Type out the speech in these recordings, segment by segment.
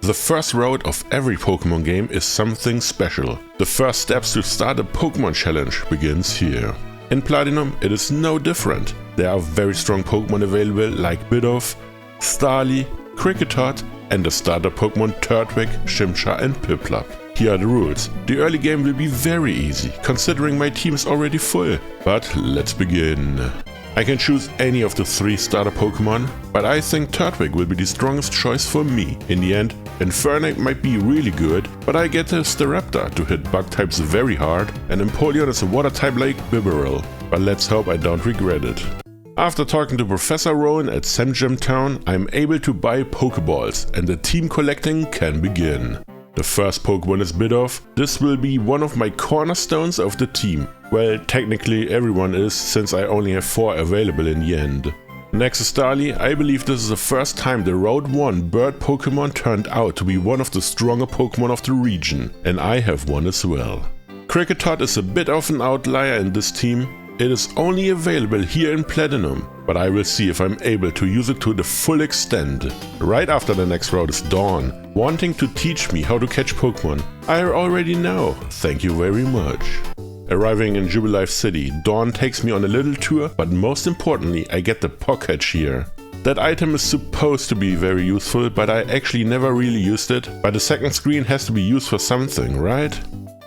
The first road of every Pokemon game is something special. The first steps to start a Pokemon challenge begins here. In Platinum it is no different. There are very strong Pokemon available like Bidoof, Starly, Kricketot and the starter Pokemon Turtwig, Chimchar and Piplup. Here are the rules. The early game will be very easy, considering my team is already full. But let's begin. I can choose any of the 3 starter Pokemon, but I think Turtwig will be the strongest choice for me. In the end, Infernape might be really good, but I get a Staraptor to hit bug types very hard, and Empoleon is a water type like Bibarel, but let's hope I don't regret it. After talking to Professor Rowan at Gym Town, I'm able to buy Pokeballs, and the team collecting can begin. The first Pokemon is Bidoof. This will be one of my cornerstones of the team. Well, technically everyone is, since I only have 4 available in the end. Next is Starly. I believe this is the first time the Route 1 bird Pokemon turned out to be one of the stronger Pokemon of the region, and I have one as well. Kricketot is a bit of an outlier in this team. It is only available here in Platinum, but I will see if I'm able to use it to the full extent. Right after the next route is Dawn, wanting to teach me how to catch Pokemon. I already know, thank you very much. Arriving in Jubilife City, Dawn takes me on a little tour, but most importantly I get the Pokétch here. That item is supposed to be very useful, but I actually never really used it. But the second screen has to be used for something, right?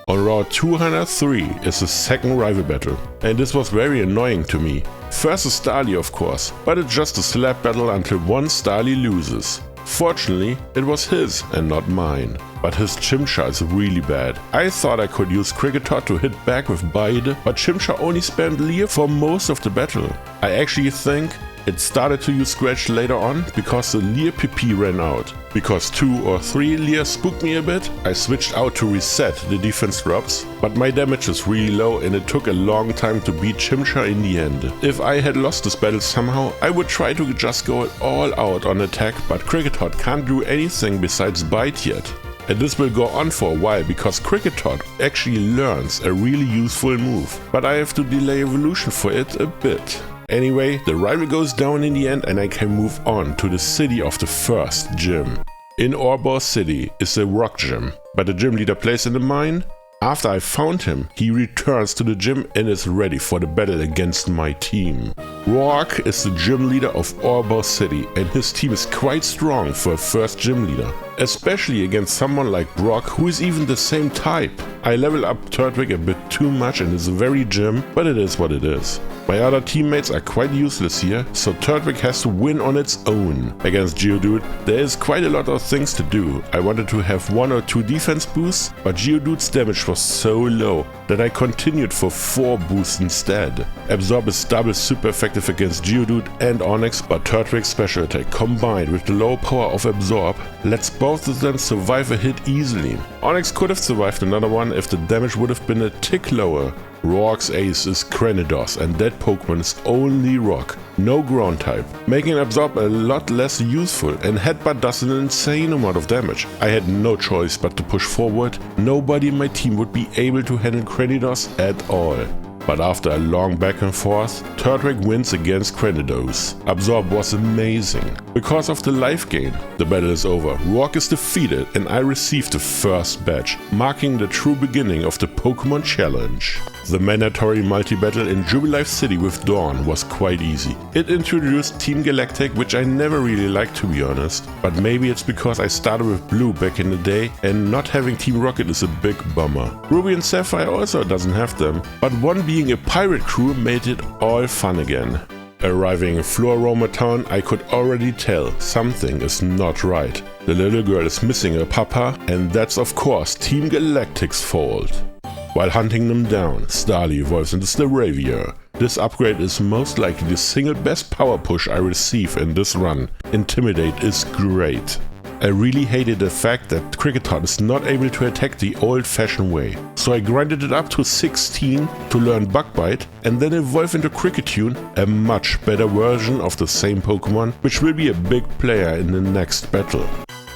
On Route 203 is the second rival battle, and this was very annoying to me. First is Starly of course, but it's just a slap battle until one Starly loses. Fortunately, it was his and not mine, but his Chimchar is really bad. I thought I could use Kricketot to hit back with Bide, but Chimchar only spammed Leer for most of the battle. I actually think it started to use Scratch later on because the Leer PP ran out. Because 2 or 3 Leer spooked me a bit, I switched out to reset the defense drops, but my damage is really low and it took a long time to beat Chimchar in the end. If I had lost this battle somehow, I would try to just go all out on attack, but Kricketot can't do anything besides bite yet. And this will go on for a while because Kricketot actually learns a really useful move, but I have to delay evolution for it a bit. Anyway, the rival goes down in the end and I can move on to the city of the first gym. In Orbor City is a rock gym, but the gym leader plays in the mine. After I found him, he returns to the gym and is ready for the battle against my team. Roark is the gym leader of Orbor City and his team is quite strong for a first gym leader, especially against someone like Brock who is even the same type. I level up Turtwig a bit too much and is very gym, but it is what it is. My other teammates are quite useless here, so Turtwig has to win on its own. Against Geodude, there is quite a lot of things to do. I wanted to have 1 or 2 defense boosts, but Geodude's damage was so low that I continued for 4 boosts instead. Absorb is double super effective against Geodude and Onix, but Turtwig's special attack combined with the low power of Absorb lets both of them survive a hit easily. Onix could have survived another one if the damage would have been a tick lower. Roark's ace is Kranidos and that Pokemon is only rock, no ground type, making Absorb a lot less useful, and Headbutt does an insane amount of damage. I had no choice but to push forward. Nobody in my team would be able to handle Kranidos at all. But after a long back and forth, Turtwig wins against Kranidos. Absorb was amazing. Because of the life gain, the battle is over. Roark is defeated and I received the first badge, marking the true beginning of the Pokemon Challenge. The mandatory multi-battle in Jubilife City with Dawn was quite easy. It introduced Team Galactic, which I never really liked to be honest, but maybe it's because I started with Blue back in the day and not having Team Rocket is a big bummer. Ruby and Sapphire also doesn't have them, but one being a pirate crew made it all fun again. Arriving in Floroma Town, I could already tell something is not right. The little girl is missing a papa, and that's of course Team Galactic's fault. While hunting them down, Starly evolves into Staravia. This upgrade is most likely the single best power push I receive in this run. Intimidate is great. I really hated the fact that Kricketot is not able to attack the old-fashioned way, so I grinded it up to 16 to learn Bug Bite and then evolve into Kricketot, a much better version of the same Pokemon, which will be a big player in the next battle.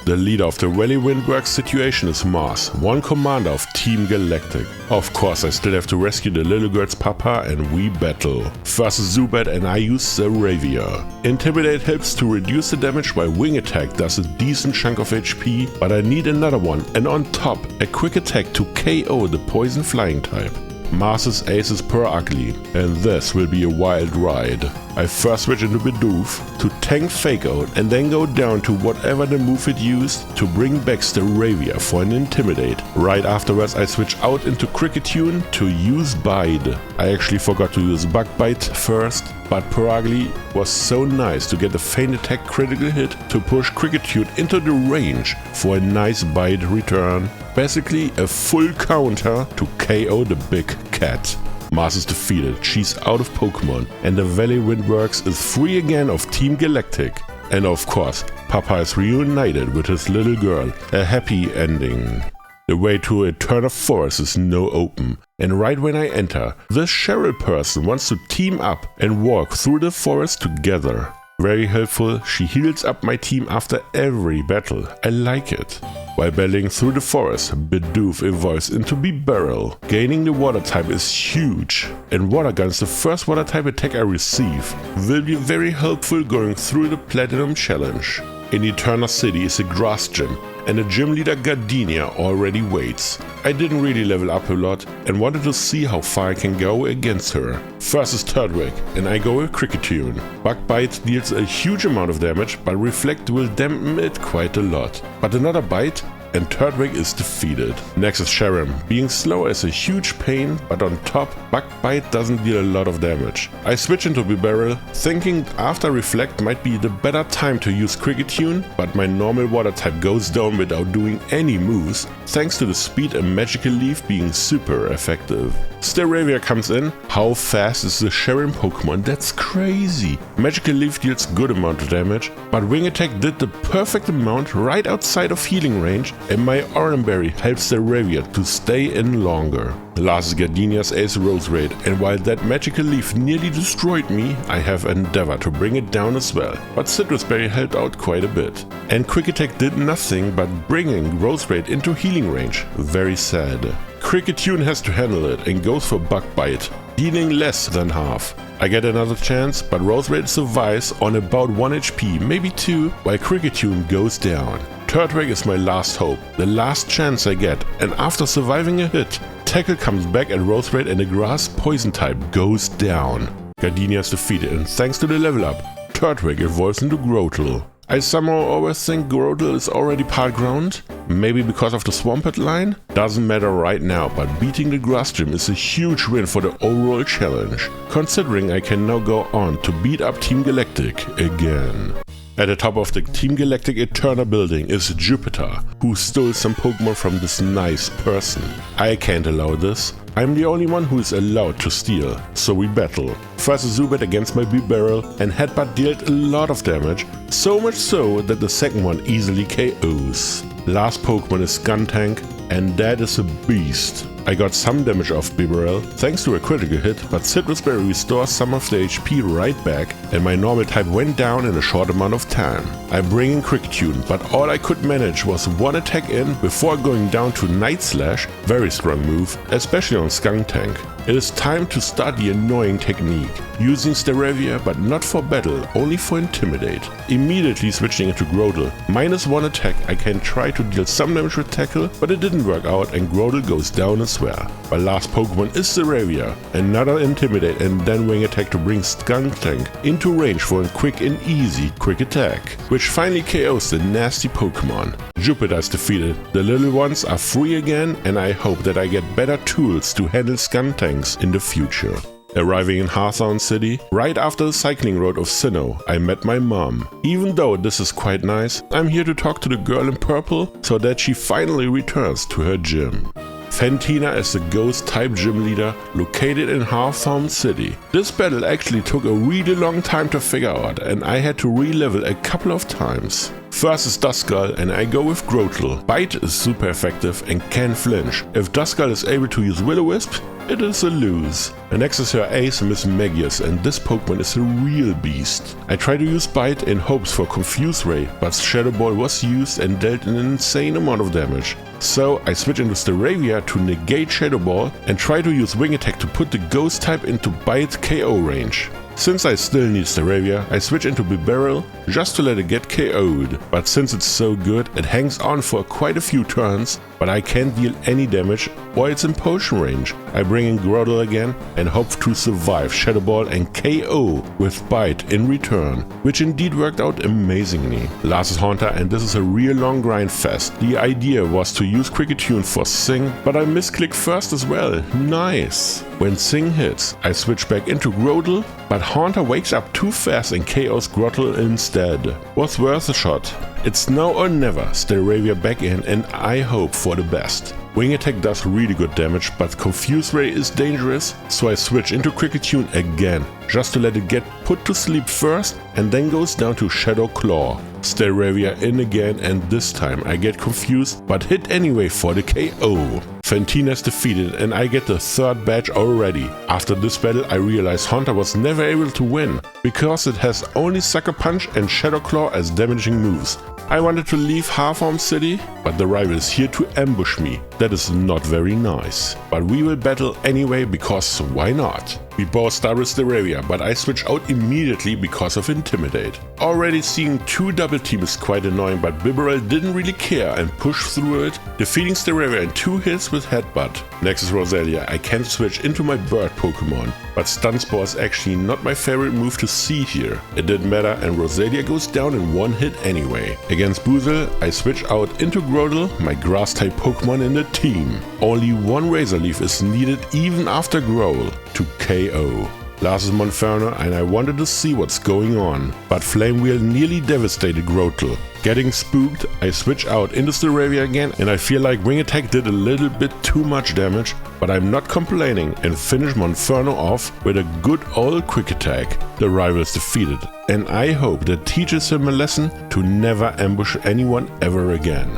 The leader of the Valley Windworks situation is Mars, one commander of Team Galactic. Of course I still have to rescue the little girl's papa and we battle. First is Zubat and I use Zaravia. Intimidate helps to reduce the damage while Wing Attack does a decent chunk of HP, but I need another one, and on top a Quick Attack to KO the poison flying type. Mars's ace is pure ugly, and this will be a wild ride. I first switch into Bidoof to tank Fake Out and then go down to whatever the move it used to bring back Staravia for an Intimidate. Right afterwards I switch out into Kricketot to use Bite. I actually forgot to use Bug Bite first, but pure ugly was so nice to get a feint attack critical hit to push Kricketot into the range for a nice Bite return. Basically a full counter to KO the big cat. Mars is defeated, she's out of Pokemon, and the Valley Windworks is free again of Team Galactic. And of course, Papa is reunited with his little girl, a happy ending. The way to Eterna Forest is now open, and right when I enter, this Cheryl person wants to team up and walk through the forest together. Very helpful, she heals up my team after every battle, I like it. While battling through the forest, Bidoof evolves into Bibarel. Gaining the water type is huge, and Water Gun is the first water type attack I receive. Will be very helpful going through the Platinum Challenge. In Eterna City is a grass gym, and the gym leader Gardenia already waits. I didn't really level up a lot and wanted to see how far I can go against her. First is Turtwig, and I go with Kricketot. Bug Bite deals a huge amount of damage, but Reflect will dampen it quite a lot. But another bite and Turtwig is defeated. Next is Sharam. Being slow is a huge pain, but on top, Bug Bite doesn't deal a lot of damage. I switch into Bibarel, thinking after Reflect might be the better time to use Kricketot, but my normal water type goes down without doing any moves, thanks to the speed and Magical Leaf being super effective. Staravia comes in. How fast is the Sharam Pokemon? That's crazy. Magical Leaf deals good amount of damage, but Wing Attack did the perfect amount right outside of healing range, and my Oranberry helps Staravia to stay in longer. Last is Gardenia's Ace Rose Raid, and while that Magical Leaf nearly destroyed me, I have endeavored to bring it down as well, but Citrus Berry helped out quite a bit. And Quick Attack did nothing but bringing Rose Raid into healing range. Very sad. Kricketot has to handle it and goes for Bug Bite, dealing less than half. I get another chance, but Rose Raid survives on about 1 HP, maybe 2, while Kricketot goes down. Turtwig is my last hope, the last chance I get, and after surviving a hit, Tackle comes back at Rose Raid and the Grass Poison type goes down. Gardenia is defeated, and thanks to the level up, Turtwig evolves into Grotle. I somehow always think Grotle is already part ground, maybe because of the Swampert line? Doesn't matter right now, but beating the Grass Gym is a huge win for the overall challenge, considering I can now go on to beat up Team Galactic again. At the top of the Team Galactic Eterna building is Jupiter, who stole some Pokemon from this nice person. I can't allow this. I'm the only one who is allowed to steal, so we battle. First is Zubat against my Bibarel, and Headbutt dealt a lot of damage, so much so that the second one easily KOs. Last Pokemon is Skuntank, and that is a beast. I got some damage off Bibarel thanks to a critical hit, but Citrus Berry restores some of the HP right back, and my normal type went down in a short amount of time. I bring in Kricketot, but all I could manage was 1 attack in before going down to Night Slash, very strong move, especially on Skuntank. It is time to start the annoying technique, using Staravia but not for battle, only for Intimidate. Immediately switching into Grotle. -1 attack, I can try to deal some damage with Tackle, but it didn't work out and Grotle goes down as well. My last Pokemon is Staravia, another Intimidate and then Wing Attack to bring Skuntank into range for a quick and easy Quick Attack, which finally KOs the nasty Pokemon. Jupiter is defeated, the little ones are free again, and I hope that I get better tools to handle Skuntank in the future. Arriving in Hearthstone City, right after the cycling road of Sinnoh, I met my mom. Even though this is quite nice, I'm here to talk to the girl in purple so that she finally returns to her gym. Fantina is the ghost-type gym leader located in Veilstone City. This battle actually took a really long time to figure out and I had to re-level a couple of times. First is Duskull and I go with Grotle. Bite is super effective and can flinch. If Duskull is able to use Will-O-Wisp, it is a lose. And next is her ace, Miss Magius, and this Pokemon is a real beast. I try to use Bite in hopes for Confuse Ray, but Shadow Ball was used and dealt an insane amount of damage. So I switch into Staravia to negate Shadow Ball and try to use Wing Attack to put the Ghost type into Bite KO range. Since I still need Staravia, I switch into Bibarel just to let it get KO'd, but since it's so good, it hangs on for quite a few turns, but I can't deal any damage while it's in potion range. I bring in Grotle again and hope to survive Shadow Ball and KO with Bite in return, which indeed worked out amazingly. Last is Haunter and this is a real long grind fest. The idea was to use Kricketot for Sing, but I misclicked first as well. Nice! When Sing hits, I switch back into Grotle, but Haunter wakes up too fast and KOs Grotle instead. Was worth a shot. It's now or never, Staravia back in and I hope for the best. Wing Attack does really good damage, but Confuse Ray is dangerous, so I switch into Kricketot again, just to let it get put to sleep first and then goes down to Shadow Claw. Staravia in again and this time I get confused but hit anyway for the KO. Fantina is defeated and I get the third badge already. After this battle I realized Haunter was never able to win, because it has only Sucker Punch and Shadow Claw as damaging moves. I wanted to leave Veilstone City, but the rival is here to ambush me. That is not very nice. But we will battle anyway because why not? We both start with Staravia, but I switch out immediately because of Intimidate. Already seeing two double team is quite annoying, but Bibarel didn't really care and pushed through it, defeating Staravia in 2 hits with Headbutt. Next is Roselia. I can switch into my bird Pokemon, but Stun Spore is actually not my favorite move to see here. It didn't matter and Roselia goes down in 1 hit anyway. Against Buzel, I switch out into Grotle, my grass type Pokemon in the team. Only 1 Razor Leaf is needed even after Growl to KO. Last is Monferno and I wanted to see what's going on, but Flame Wheel nearly devastated Grotle. Getting spooked, I switch out into Staravia again and I feel like Wing Attack did a little bit too much damage, but I'm not complaining and finish Monferno off with a good old Quick Attack. The rival is defeated and I hope that teaches him a lesson to never ambush anyone ever again.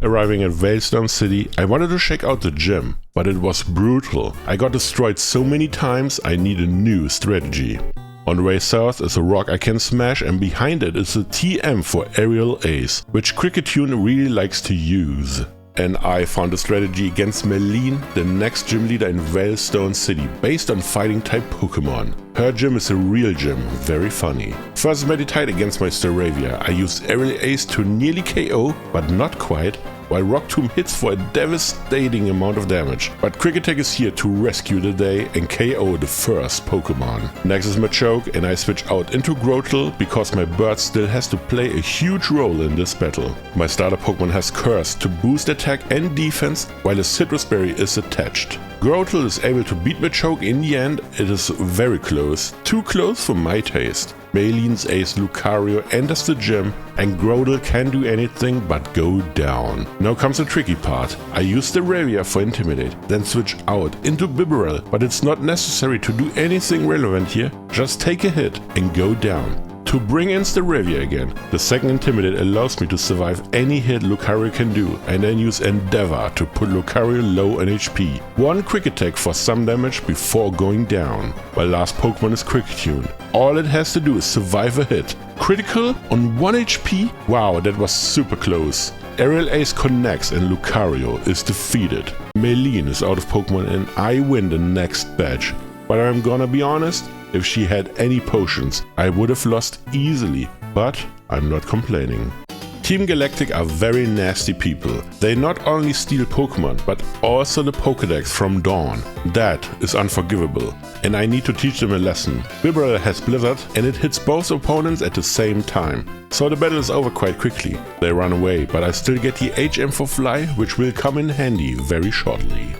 Arriving at Veilstone City, I wanted to check out the gym, but it was brutal. I got destroyed so many times I need a new strategy. On the way south is a rock I can smash and behind it is a TM for Aerial Ace, which Kricketot really likes to use. And I found a strategy against Meline, the next gym leader in Veilstone City, based on fighting type Pokemon. Her gym is a real gym, very funny. First Meditite against my Staravia. I used Aerial Ace to nearly KO, but not quite, while Rock Tomb hits for a devastating amount of damage. But Kricketot is here to rescue the day and KO the first Pokemon. Next is Machoke and I switch out into Grotle because my bird still has to play a huge role in this battle. My starter Pokemon has Curse to boost attack and defense while a Citrus Berry is attached. Grotle is able to beat Machoke in the end. It is very close, too close for my taste. Meline's ace Lucario enters the gym and Grotle can't do anything but go down. Now comes the tricky part. I use Staravia for Intimidate, then switch out into Bibarel, but it's not necessary to do anything relevant here, just take a hit and go down. To bring in Staravia again, the second Intimidate allows me to survive any hit Lucario can do and then use Endeavor to put Lucario low on HP. 1 Quick Attack for some damage before going down. My last Pokemon is Kricketot. All it has to do is survive a hit. Critical on 1 HP? Wow, that was super close. Aerial Ace connects and Lucario is defeated. Meline is out of Pokemon and I win the next badge. But I'm gonna be honest, if she had any potions, I would have lost easily, but I'm not complaining. Team Galactic are very nasty people. They not only steal Pokemon, but also the Pokédex from Dawn. That is unforgivable, and I need to teach them a lesson. Bibarel has Blizzard, and it hits both opponents at the same time. So the battle is over quite quickly. They run away, but I still get the HM for Fly, which will come in handy very shortly.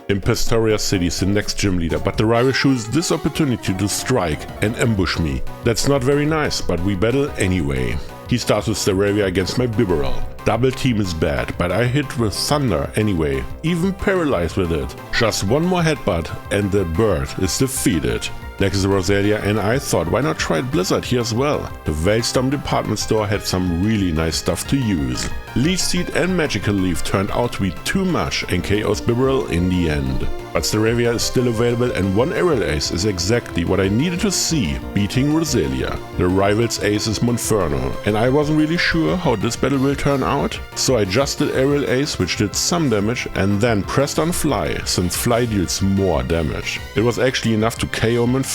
In Pastoria City is the next gym leader, but the rival chooses this opportunity to strike and ambush me. That's not very nice, but we battle anyway. He starts with Staravia against my Bibarel. Double team is bad, but I hit with Thunder anyway, even paralyzed with it. Just one more headbutt and the bird is defeated. Next is Roselia, and I thought, why not try Blizzard here as well? The Veilstone department store had some really nice stuff to use. Leech Seed and Magical Leaf turned out to be too much and KO's Bibarel in the end. But Staravia is still available, and one aerial ace is exactly what I needed to see, beating Roselia. The rival's ace is Monferno, and I wasn't really sure how this battle will turn out, so I just did aerial ace, which did some damage, and then pressed on Fly, since Fly deals more damage. It was actually enough to KO Monferno.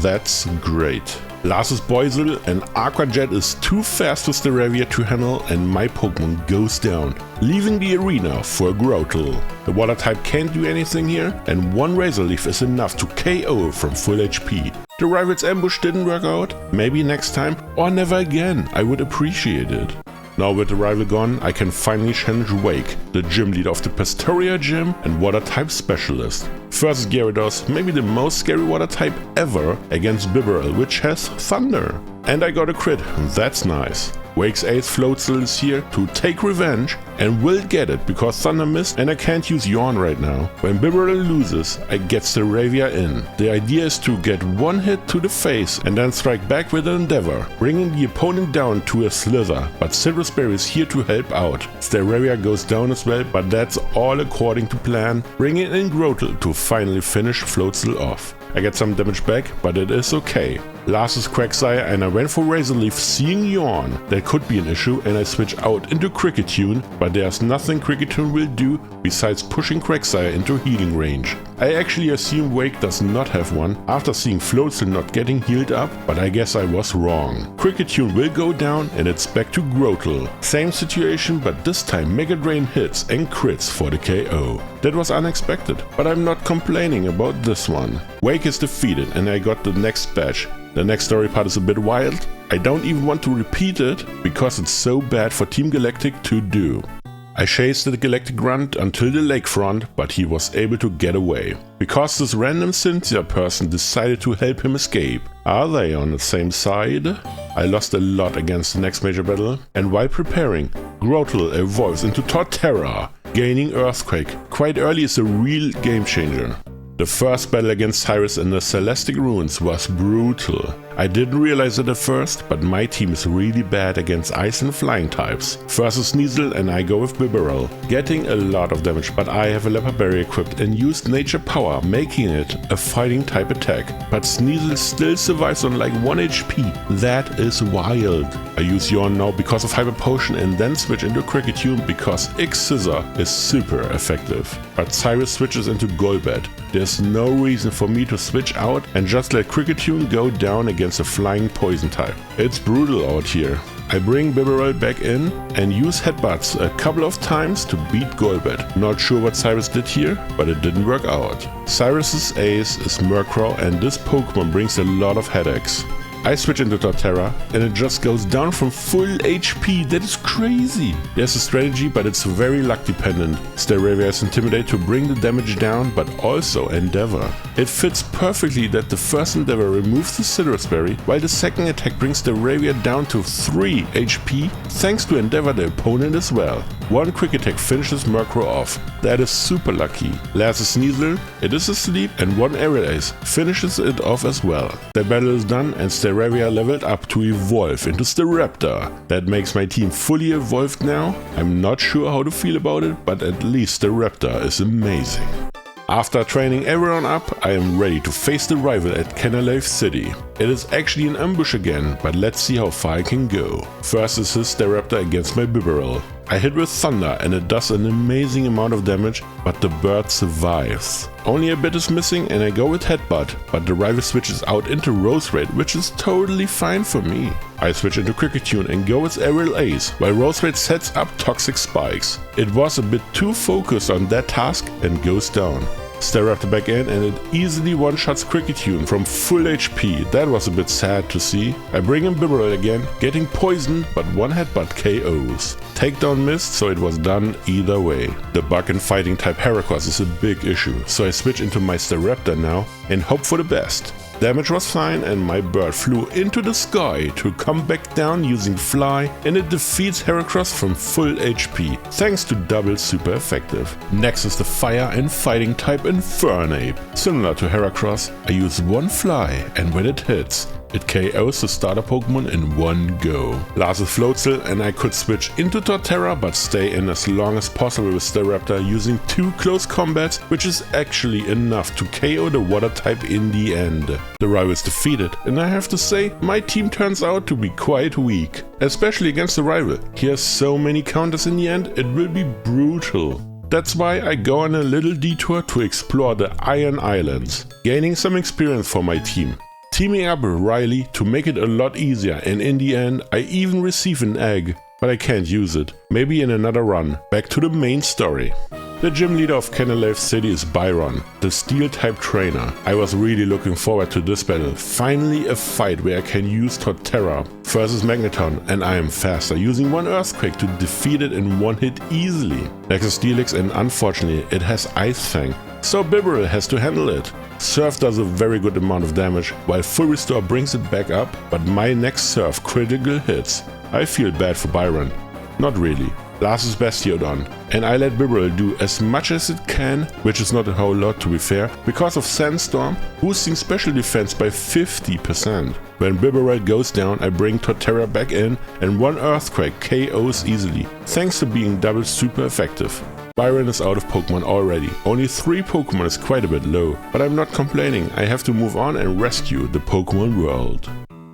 That's great. Last is Boizel, and Aqua Jet is too fast for Staravia to handle, and my Pokemon goes down, leaving the arena for Grotle. The water type can't do anything here, and one Razor Leaf is enough to KO from full HP. The rival's ambush didn't work out, maybe next time or never again, I would appreciate it. Now with the rival gone, I can finally challenge Wake, the gym leader of the Pastoria gym and water type specialist. First Gyarados, maybe the most scary water type ever, against Bibarel, which has Thunder. And I got a crit, that's nice. Wake's ace Floatzel is here to take revenge and will get it because Thunder missed and I can't use Yawn right now. When Bibarel loses, I get Staravia in. The idea is to get one hit to the face and then strike back with an Endeavor, bringing the opponent down to a Slither, but Citrus Berry is here to help out. Staravia goes down as well, but that's all according to plan, bringing in Grotle to finally finish Floatzel off. I get some damage back, but it is okay. Last is Quagsire, and I went for Razor Leaf seeing Yawn. That could be an issue, and I switch out into Kricketot, but there's nothing Kricketot will do besides pushing Quagsire into healing range. I actually assume Wake does not have one after seeing Floatzel not getting healed up, but I guess I was wrong. Kricketot will go down and it's back to Grotle. Same situation, but this time Mega Drain hits and crits for the KO. That was unexpected, but I'm not complaining about this one. Wake is defeated and I got the next badge. The next story part is a bit wild. I don't even want to repeat it because it's so bad for Team Galactic to do. I chased the Galactic Grunt until the lakefront, but he was able to get away. Because this random Cynthia person decided to help him escape. Are they on the same side? I lost a lot against the next major battle, and while preparing, Grotle evolves into Torterra, gaining Earthquake. Quite early is a real game changer. The first battle against Cyrus in the Celestic Ruins was brutal. I didn't realize it at first, but my team is really bad against ice and flying types. First is Sneasel and I go with Bibarel, getting a lot of damage, but I have a Leopard Berry equipped and used Nature Power, making it a fighting type attack. But Sneasel still survives on like 1 HP. That is wild. I use Yawn now because of Hyper Potion and then switch into Kricketot because X-Scissor is super effective. But Cyrus switches into Golbat. There's no reason for me to switch out and just let Kricketot go down against a flying poison type. It's brutal out here. I bring Bibarel back in and use headbutts a couple of times to beat Golbat. Not sure what Cyrus did here, but it didn't work out. Cyrus's ace is Murkrow and this Pokemon brings a lot of headaches. I switch into Torterra and it just goes down from full HP. That is crazy. There's a strategy, but it's very luck dependent. Staravia is Intimidate to bring the damage down, but also Endeavor. It fits perfectly that the first Endeavor removes the Citrus Berry, while the second attack brings Staravia down to 3 HP, thanks to Endeavor the opponent as well. One quick attack finishes Murkrow off. That is super lucky. Last is Sneasel, it is asleep, and one Aerial Ace finishes it off as well. The battle is done and Staravia leveled up to evolve into Staraptor. That makes my team fully evolved now. I'm not sure how to feel about it, but at least Staraptor is amazing. After training everyone up, I am ready to face the rival at Canalave City. It is actually an ambush again, but let's see how far I can go. First is his Staraptor against my Bibarel. I hit with Thunder and it does an amazing amount of damage, but the bird survives. Only a bit is missing and I go with Headbutt, but the rival switches out into Roserade, which is totally fine for me. I switch into Kricketot and go with Aerial Ace, while Roserade sets up Toxic Spikes. It was a bit too focused on that task and goes down. Staraptor back in and it easily one-shots Kricketot from full HP. That was a bit sad to see. I bring in Bibarel again, getting poisoned, but one headbutt KOs. Takedown missed, so it was done either way. The bug in fighting type Heracross is a big issue, so I switch into my Staraptor now and hope for the best. Damage was fine and my bird flew into the sky to come back down using Fly, and it defeats Heracross from full HP, thanks to double super effective. Next is the fire and fighting type Infernape. Similar to Heracross, I use one Fly, and when it hits, it KOs the starter Pokemon in one go. Last is Floatzel, and I could switch into Torterra but stay in as long as possible with Staraptor using 2 close combats, which is actually enough to KO the water type in the end. The rival is defeated, and I have to say, my team turns out to be quite weak. Especially against the rival. He has so many counters in the end, it will be brutal. That's why I go on a little detour to explore the Iron Islands, gaining some experience for my team. Teaming up with Riley to make it a lot easier, and in the end I even receive an egg, but I can't use it. Maybe in another run. Back to the main story. The gym leader of Canalave City is Byron, the steel type trainer. I was really looking forward to this battle. Finally a fight where I can use Torterra versus Magneton, and I am faster, using one Earthquake to defeat it in one hit easily. Next is Steelix, and unfortunately it has Ice Fang, so Bibarel has to handle it. Surf does a very good amount of damage, while Full Restore brings it back up, but my next Surf critical hits. I feel bad for Byron. Not really. Last is Bastiodon, and I let Bibarel do as much as it can, which is not a whole lot to be fair, because of Sandstorm, boosting special defense by 50%. When Bibarel goes down, I bring Torterra back in, and one Earthquake KOs easily, thanks to being double super effective. Byron is out of Pokemon already. Only 3 Pokemon is quite a bit low, but I'm not complaining. I have to move on and rescue the Pokemon world.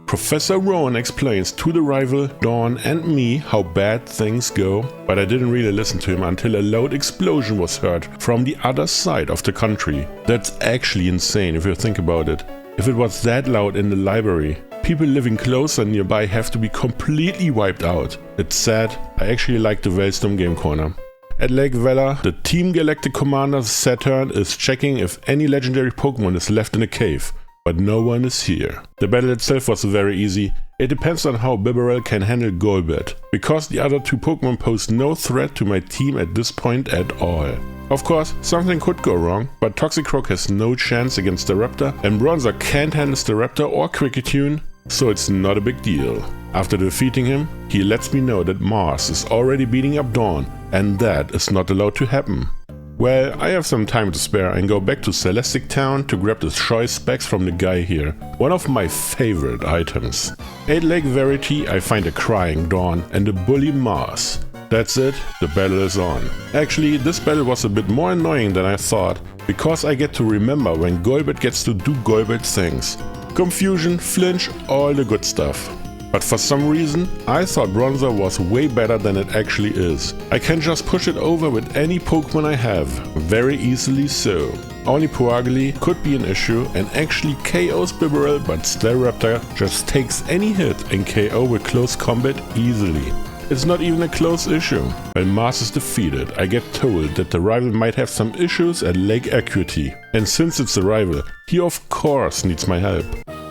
Professor Rowan explains to the rival, Dawn and me how bad things go, but I didn't really listen to him until a loud explosion was heard from the other side of the country. That's actually insane if you think about it. If it was that loud in the library, people living closer nearby have to be completely wiped out. It's sad. I actually like the Veilstone game corner. At Lake Valor, the Team Galactic commander Saturn is checking if any legendary Pokemon is left in a cave, but no one is here. The battle itself was very easy. It depends on how Bibarel can handle Golbat, because the other 2 Pokemon pose no threat to my team at this point at all. Of course, something could go wrong, but Toxicroak has no chance against the Raptor, and Bronzer can't handle the Raptor or Kricketot, so it's not a big deal. After defeating him, he lets me know that Mars is already beating up Dawn, and that is not allowed to happen. Well, I have some time to spare and go back to Celestic Town to grab the choice specs from the guy here, one of my favorite items. At Lake Verity I find a crying Dawn and a bully Mars. That's it, the battle is on. Actually, this battle was a bit more annoying than I thought, because I get to remember when Golbat gets to do Golbat things. Confusion, flinch, all the good stuff. But for some reason, I thought Bronzer was way better than it actually is. I can just push it over with any Pokemon I have, very easily so. Only Poagli could be an issue and actually KOs Bibarel, but Staraptor just takes any hit and KO with close combat easily. It's not even a close issue. When Mars is defeated, I get told that the rival might have some issues at Lake Acuity. And since it's a rival, he of course needs my help.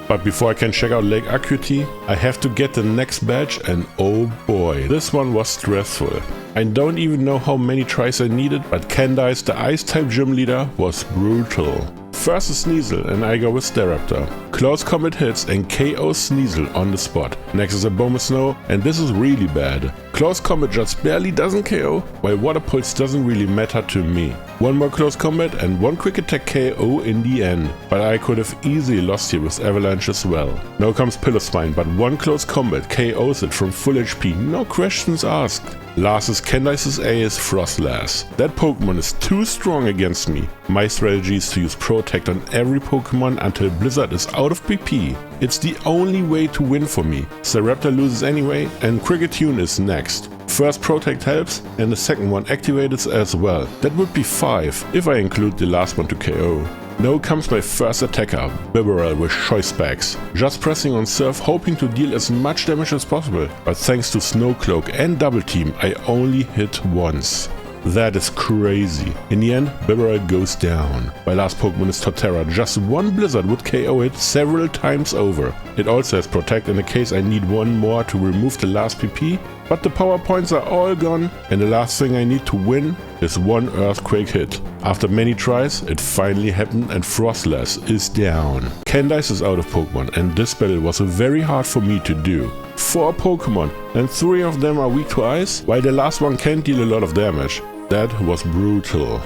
But before I can check out Lake Acuity, I have to get the next badge, and oh boy, this one was stressful. I don't even know how many tries I needed, but Candice, the Ice-type gym leader, was brutal. First is Sneasel, and I go with Staraptor. Close combat hits and KO Sneasel on the spot. Next is a Abomasnow, and this is really bad. Close combat just barely doesn't KO, while Water Pulse doesn't really matter to me. One more close combat and one quick attack KO in the end, but I could have easily lost here with Avalanche as well. Now comes Piloswine, but one close combat KOs it from full HP, no questions asked. Last is Candice's ace, Frostlass. That Pokemon is too strong against me. My strategy is to use Protect on every Pokemon until Blizzard is out of PP. It's the only way to win for me. Staraptor loses anyway, and Kricketot is next. First Protect helps, and the second one activates as well. That would be 5, if I include the last one to KO. Now comes my first attacker, Bibarel with choice specs. Just pressing on Surf, hoping to deal as much damage as possible, but thanks to Snow Cloak and Double Team I only hit once. That is crazy. In the end, Bibarel goes down. My last Pokemon is Torterra. Just one Blizzard would KO it several times over. It also has Protect in the case I need one more to remove the last PP, but the power points are all gone and the last thing I need to win is one Earthquake hit. After many tries, it finally happened and Frostless is down. Candice is out of Pokemon and this battle was very hard for me to do. 4 Pokemon and 3 of them are weak to ice, while the last one can't deal a lot of damage. That was brutal.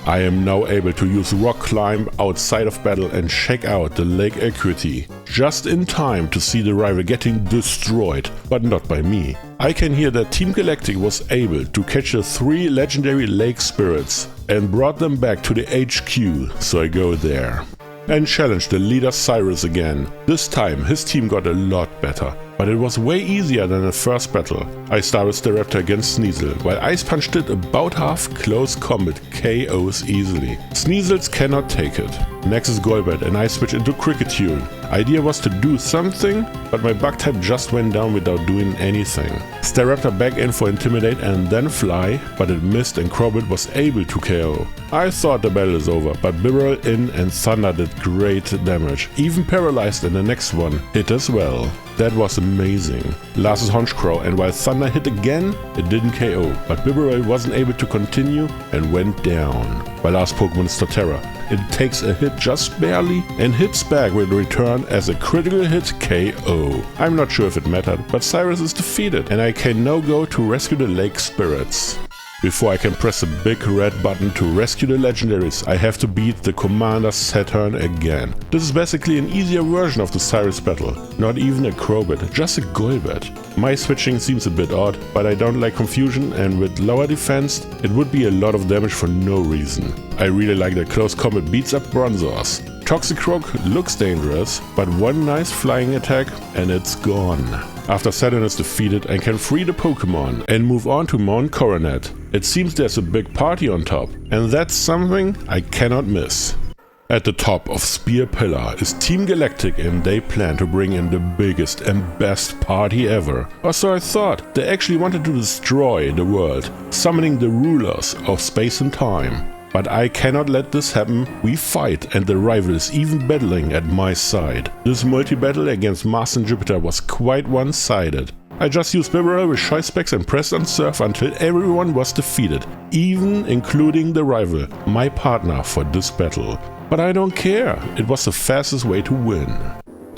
I am now able to use Rock Climb outside of battle and check out the Lake Equity. Just in time to see the rival getting destroyed, but not by me. I can hear that Team Galactic was able to catch the 3 legendary lake spirits and brought them back to the HQ, so I go there. And challenge the leader Cyrus again. This time his team got a lot better, but it was way easier than the first battle. I started Staraptor against Sneasel, while Ice Punched it about half close combat KOs easily. Sneasels cannot take it. Next is Golbat and I switch into Kricketot. Idea was to do something, but my bug type just went down without doing anything. Staraptor back in for Intimidate and then Fly, but it missed and Crobat was able to KO. I thought the battle is over, but Bibarel in and Thunder did great damage. Even Paralyzed in the next one hit as well. That was amazing. Last is Honchkrow, and while Thunder hit again, it didn't KO, but Bibarel wasn't able to continue and went down. My last Pokemon is Torterra. It takes a hit just barely and hits back with a return as a critical hit KO. I'm not sure if it mattered, but Cyrus is defeated and I can now go to rescue the lake spirits. Before I can press the big red button to rescue the legendaries, I have to beat the commander Saturn again. This is basically an easier version of the Cyrus battle. Not even a Crobat, just a Golbat. My switching seems a bit odd, but I don't like confusion and with lower defense, it would be a lot of damage for no reason. I really like that close combat beats up Bronzors. Toxicroak looks dangerous, but one nice flying attack and it's gone. After Saturn is defeated, I can free the Pokemon and move on to Mount Coronet. It seems there's a big party on top, and that's something I cannot miss. At the top of Spear Pillar is Team Galactic and they plan to bring in the biggest and best party ever. Or so I thought. They actually wanted to destroy the world, summoning the rulers of space and time. But I cannot let this happen. We fight and the rival is even battling at my side. This multi-battle against Mars and Jupiter was quite one-sided. I just used Bibarel with Choice Specs and pressed on Surf until everyone was defeated, even including the rival, my partner for this battle. But I don't care, it was the fastest way to win.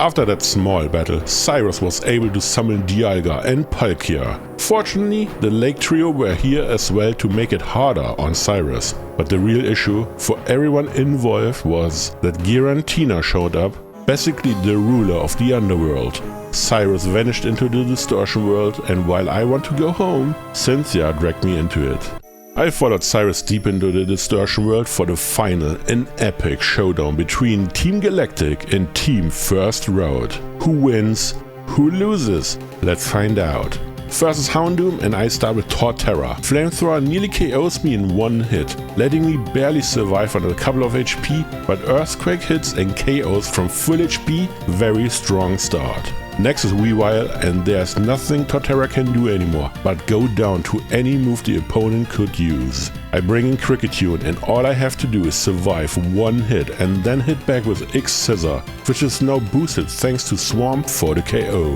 After that small battle, Cyrus was able to summon Dialga and Palkia. Fortunately, the Lake Trio were here as well to make it harder on Cyrus. But the real issue for everyone involved was that Gardenia showed up, basically the ruler of the underworld. Cyrus vanished into the Distortion world, and while I want to go home, Cynthia dragged me into it. I followed Cyrus deep into the Distortion world for the final, an epic showdown between Team Galactic and Team First Road. Who wins? Who loses? Let's find out. First is Houndoom and I start with Torterra. Flamethrower nearly KOs me in one hit, letting me barely survive on a couple of HP, but Earthquake hits and KOs from full HP, very strong start. Next is Weavile and there's nothing Torterra can do anymore but go down to any move the opponent could use. I bring in Kricketot and all I have to do is survive one hit and then hit back with X-Scissor, which is now boosted thanks to Swamp for the KO.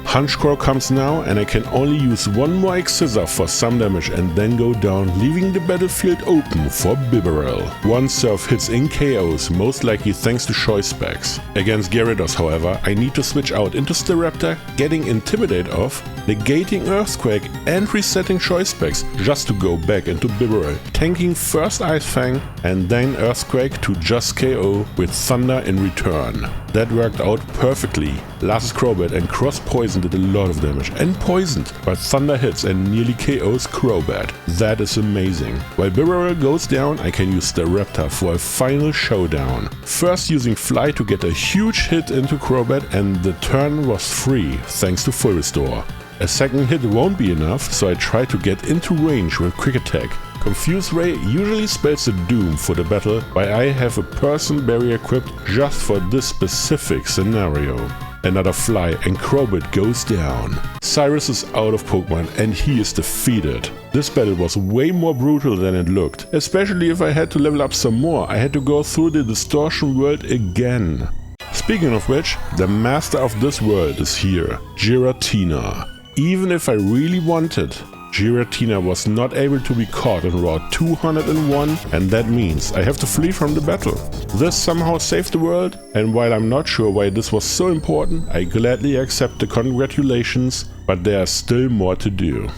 Honchkrow comes now and I can only use one more X-Scissor for some damage and then go down, leaving the battlefield open for Bibarel. One Surf hits in KOs, most likely thanks to Choice Specs. Against Gyarados, however, I need to switch out into Staraptor, getting Intimidate off, negating Earthquake and resetting Choice Specs just to go back into Bibarel, tanking first Ice Fang and then Earthquake to just KO with Thunder in return. That worked out perfectly. Last is Crobat and Cross Poison did a lot of damage and poisoned, but Thunder hits and nearly KOs Crobat. That is amazing. While Bibarel goes down, I can use Staraptor for a final showdown. First using Fly to get a huge hit into Crobat and the turn was free thanks to Full Restore. A second hit won't be enough, so I try to get into range with Quick Attack. Confuse Ray usually spells the doom for the battle, while I have a Person Barrier equipped just for this specific scenario. another fly, and Kricketot goes down. Cyrus is out of Pokemon and he is defeated. This battle was way more brutal than it looked, especially if I had to level up some more. I had to go through the Distortion world again. Speaking of which, the master of this world is here, Gardenia. Even if I really wanted, Gardenia was not able to be caught on Route 201, and that means I have to flee from the battle. This somehow saved the world, and while I'm not sure why this was so important, I gladly accept the congratulations, but there is still more to do.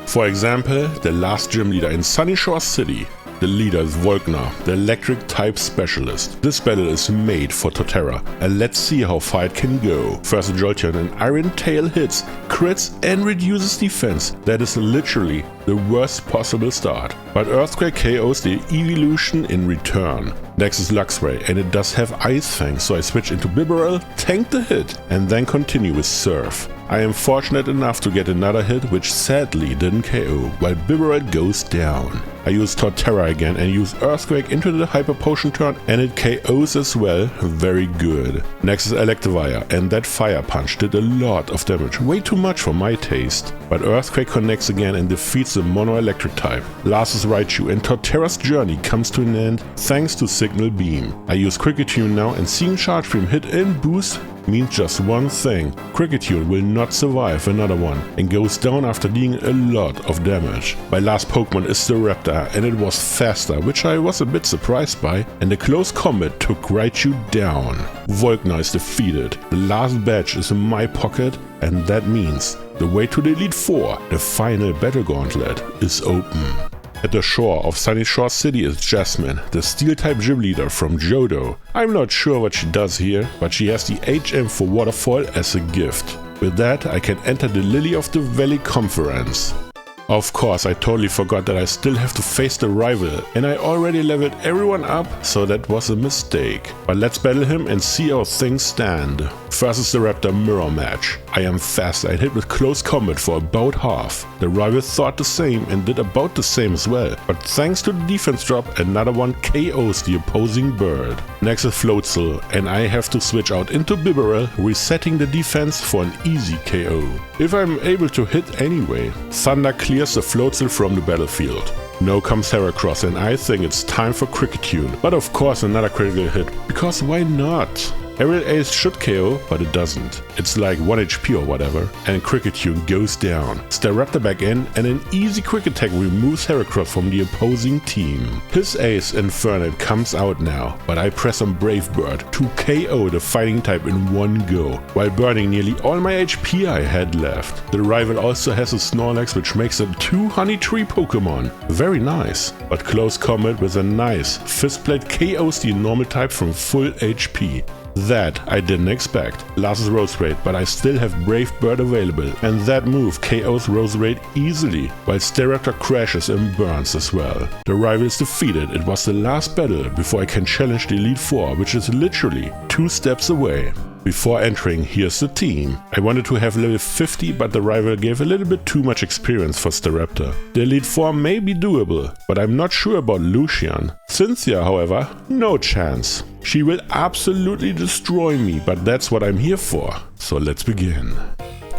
For example, the last gym leader in Starter City. The leader is Volkner, the electric type specialist. This battle is made for Torterra, and let's see how far it can go. First Jolteon and Iron Tail hits, crits and reduces defense. That is literally the worst possible start. But Earthquake KOs the evolution in return. Next is Luxray, and it does have Ice Fang, so I switch into Bibarel, tank the hit, and then continue with Surf. I am fortunate enough to get another hit, which sadly didn't KO, while Bibarel goes down. I use Torterra again and use Earthquake into the Hyper Potion turn, and it KOs as well, very good. Next is Electivire, and that Fire Punch did a lot of damage, way too much for my taste. But Earthquake connects again and defeats the Mono Electric type. Last is Raichu, and Torterra's journey comes to an end thanks to Signal Beam. I use Kricketot now, and seeing Charge Beam hit and boost means just one thing: Kricketot will not survive another one and goes down after dealing a lot of damage. My last Pokemon is the Raptor, and it was faster, which I was a bit surprised by, and the close combat took Raichu down. Volkner is defeated. The last badge is in my pocket, and that means the way to the Elite Four, the final battle gauntlet, is open. At the shore of Starter City is Jasmine, the Steel-type gym leader from Johto. I'm not sure what she does here, but she has the HM for Waterfall as a gift. With that, I can enter the Lily of the Valley conference. Of course, I totally forgot that I still have to face the rival, and I already leveled everyone up, so that was a mistake. But let's battle him and see how things stand. First is the Raptor mirror match. I am fast, I hit with close combat for about half. The rival thought the same and did about the same as well, but thanks to the defense drop, another one KOs the opposing bird. Next is Floatzel, and I have to switch out into Bibarel, resetting the defense for an easy KO. If I'm able to hit anyway. Thunder clears the Floatzel from the battlefield. Now comes Heracross, and I think it's time for Kricketot, but of course another critical hit, because why not? Aerial Ace should KO, but it doesn't. It's like 1 HP or whatever, and Kricketot goes down. Staraptor back in, and an easy quick attack removes Heracross from the opposing team. His ace Infernape comes out now, but I press on Brave Bird to KO the fighting type in one go, while burning nearly all my HP I had left. The rival also has a Snorlax, which makes it 2 Honey Tree Pokemon. Very nice, but close combat with a nice Fistblade KOs the normal type from full HP. That I didn't expect. Last is Roserade, but I still have Brave Bird available, and that move KOs Roserade easily, while Staraptor crashes and burns as well. The rival is defeated. It was the last battle before I can challenge the Elite Four, which is literally 2 steps away. Before entering, here's the team. I wanted to have level 50, but the rival gave a little bit too much experience for Staraptor. The Elite Four may be doable, but I'm not sure about Lucian. Cynthia, however, no chance. She will absolutely destroy me, but that's what I'm here for. So let's begin.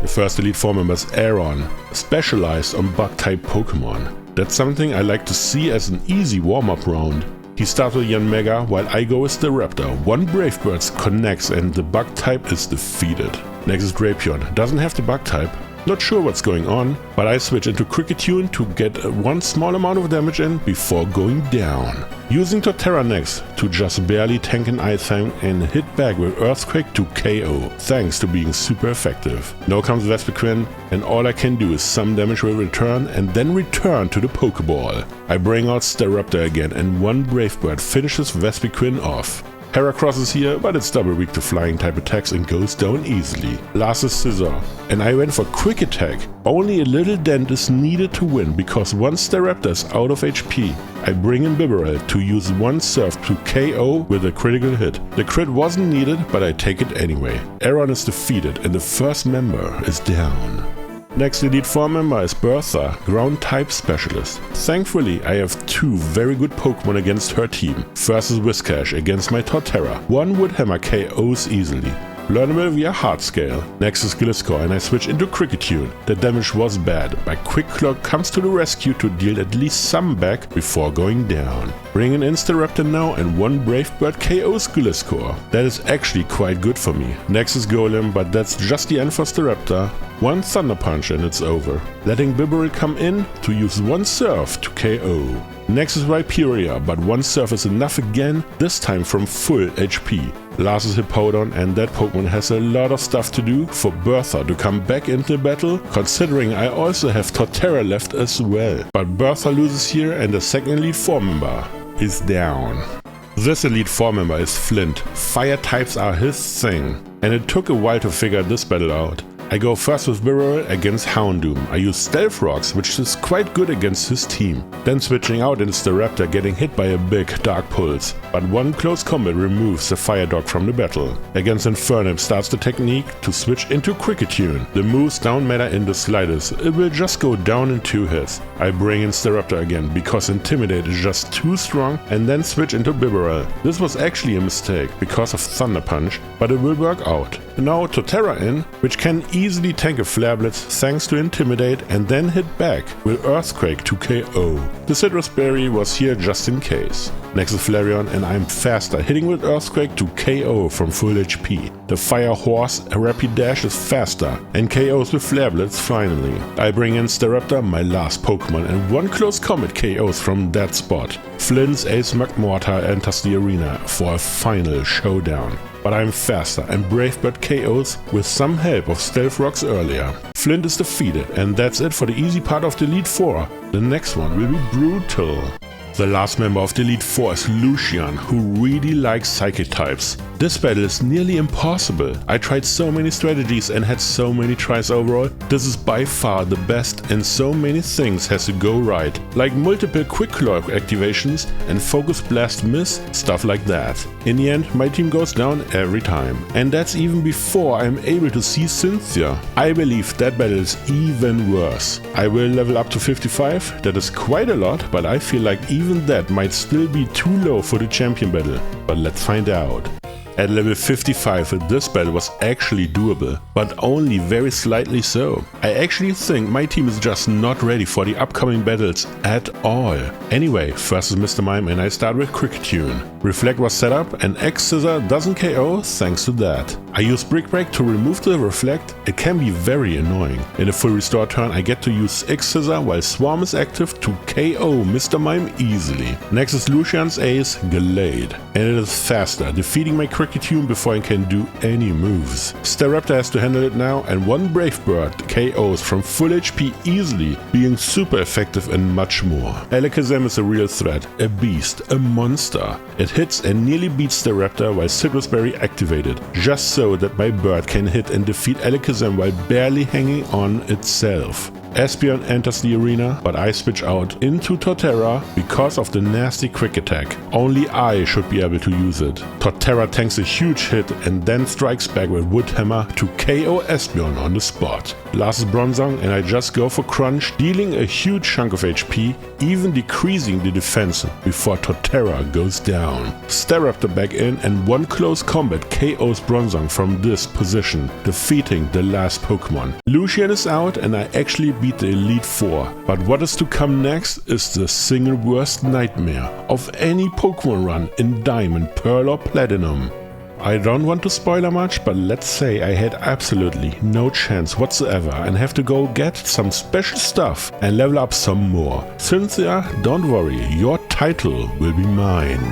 The first Elite Four member is Aaron, specialized on Bug-type Pokemon. That's something I like to see as an easy warm-up round. He starts with Yanmega, while I go with the Raptor. One Brave Bird connects and the Bug type is defeated. Next is Drapion, doesn't have the Bug type. Not sure what's going on, but I switch into Kricketot to get one small amount of damage in before going down. Using Torterra next to just barely tank an Ice Fang and hit back with Earthquake to KO, thanks to being super effective. Now comes Vespiquen, and all I can do is some damage will return and then return to the Pokeball. I bring out Staraptor again, and one Brave Bird finishes Vespiquen off. Heracross is here, but it's double weak to flying type attacks and goes down easily. Last is Scizor, and I went for quick attack. Only a little dent is needed to win, because once Staraptor is out of HP, I bring in Bibarel to use one Surf to KO with a critical hit. The crit wasn't needed, but I take it anyway. Aaron is defeated and the first member is down. Next Elite Four member is Bertha, ground type specialist. Thankfully, I have 2 very good Pokemon against her team. First is Whiscash against my Torterra. One Woodhammer KOs easily. learnable via Hard Scale. Next is Gliscor and I switch into Kricketot. The damage was bad, but Quick Claw comes to the rescue to deal at least some back before going down. Bring an Instaraptor now and one Brave Bird KOs Gliscor. That is actually quite good for me. Next is Golem, but that's just the end for Staraptor. One Thunder Punch and it's over. Letting Bibarel come in to use one Surf to KO. Next is Rhyperior, but one Surf is enough again, this time from full HP. Last is Hippowdon, and that Pokemon has a lot of stuff to do for Bertha to come back into battle, considering I also have Torterra left as well. But Bertha loses here and the second Elite 4 member is down. This Elite 4 member is Flint. Fire types are his thing, and it took a while to figure this battle out. I go first with Bibarel against Houndoom. I use Stealth Rocks, which is quite good against his team. Then switching out into Staraptor, getting hit by a big Dark Pulse. But one close combat removes the Fire Dog from the battle. Against Infernape starts the technique to switch into Kricketot. The moves don't matter in the slightest, it will just go down in 2 hits. I bring in Staraptor again because Intimidate is just too strong and then switch into Bibarel. This was actually a mistake because of Thunder Punch, but it will work out. Now Torterra in, which can easily tank a Flare Blitz thanks to Intimidate and then hit back with Earthquake to KO. The Citrus Berry was here just in case. Next is Flareon and I'm faster, hitting with Earthquake to KO from full HP. The Fire Horse Rapidash is faster and KOs with Flare Blitz finally. I bring in Staraptor, my last Pokemon, and one close combat KOs from that spot. Flint's Ace Magmortar enters the arena for a final showdown. But I'm faster and Brave Bird KOs with some help of Stealth Rocks earlier. Flint is defeated and that's it for the easy part of the Elite 4. The next one will be brutal. The last member of the Elite 4 is Lucian, who really likes Psychic types. This battle is nearly impossible. I tried so many strategies and had so many tries overall. This is by far the best and so many things has to go right, like multiple Quick Claw activations and Focus Blast miss, stuff like that. In the end, my team goes down every time. And that's even before I'm able to see Cynthia. I believe that battle is even worse. I will level up to 55, that is quite a lot, but I feel like even that might still be too low for the champion battle. But let's find out. At level 55 this battle was actually doable, but only very slightly so. I actually think my team is just not ready for the upcoming battles at all. Anyway, first is Mr. Mime and I start with Kricketot. Reflect was set up and X-Scissor doesn't KO thanks to that. I use Brick Break to remove the Reflect, it can be very annoying. In a full restore turn I get to use X-Scissor while Swarm is active to KO Mr. Mime easily. Next is Lucian's Ace, Glade, and it is faster, defeating my Kricketot before I can do any moves. Staraptor has to handle it now and one Brave Bird KOs from full HP easily, being super effective and much more. Alakazam is a real threat, a beast, a monster. It hits and nearly beats Staraptor while Citrus Berry activated, just so that my bird can hit and defeat Alakazam while barely hanging on itself. Espeon enters the arena, but I switch out into Torterra because of the nasty Quick Attack. Only I should be able to use it. Torterra tanks a huge hit and then strikes back with Wood Hammer to KO Espeon on the spot. Last is Bronzong and I just go for Crunch, dealing a huge chunk of HP, even decreasing the defense before Torterra goes down. Staraptor back in and one close combat KOs Bronzong from this position, defeating the last Pokemon. Lucian is out and I actually beat the Elite 4, but what is to come next is the single worst nightmare of any Pokemon run in Diamond, Pearl or Platinum. I don't want to spoiler much, but let's say I had absolutely no chance whatsoever and have to go get some special stuff and level up some more. Cynthia, don't worry, your title will be mine.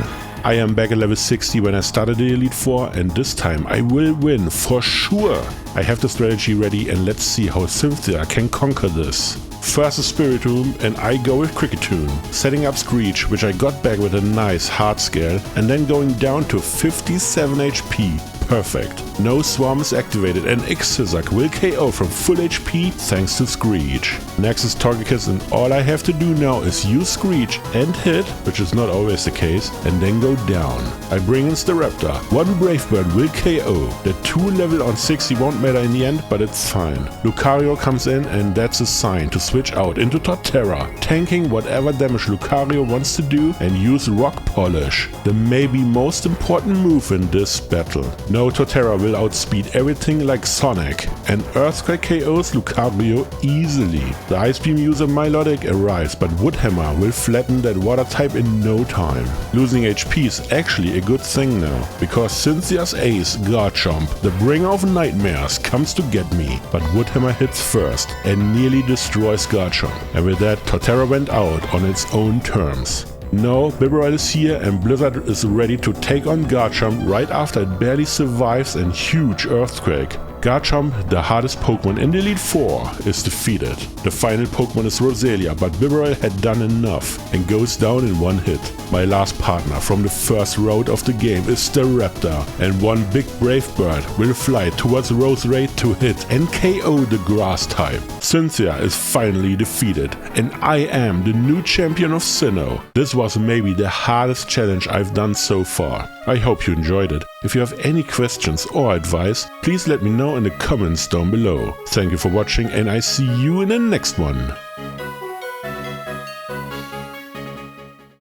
I am back at level 60 when I started the Elite 4 and this time I will win for sure. I have the strategy ready and let's see how Cynthia can conquer this. First is Spiritomb and I go with Kricketot, setting up Screech, which I got back with a nice hard scale and then going down to 57 HP. Perfect. No Swarm is activated and X-Scissor will KO from full HP thanks to Screech. Next is Togekiss and all I have to do now is use Screech and hit, which is not always the case, and then go down. I bring in Staraptor. One Brave Bird will KO. The 2 level on 60 won't matter in the end, but it's fine. Lucario comes in and that's a sign to switch out into Torterra, tanking whatever damage Lucario wants to do and use Rock Polish, the maybe most important move in this battle. No Now Torterra will outspeed everything like Sonic, and Earthquake KOs Lucario easily. The Ice Beam user Milotic arrives, but Woodhammer will flatten that water type in no time. Losing HP is actually a good thing now, because Cynthia's ace Garchomp, the bringer of nightmares, comes to get me, but Woodhammer hits first and nearly destroys Garchomp, and with that Torterra went out on its own terms. Now Bibarel is here and Blizzard is ready to take on Garchomp right after it barely survives a huge earthquake. Garchomp, the hardest Pokemon in the Elite Four, is defeated. The final Pokemon is Roselia, but Bibarel had done enough and goes down in one hit. My last partner from the first round of the game is Staraptor, and one big brave bird will fly towards Roserade to hit and KO the grass type. Cynthia is finally defeated, and I am the new champion of Sinnoh. This was maybe the hardest challenge I've done so far. I hope you enjoyed it. If you have any questions or advice, please let me know in the comments down below. Thank you for watching, and I see you in the next one.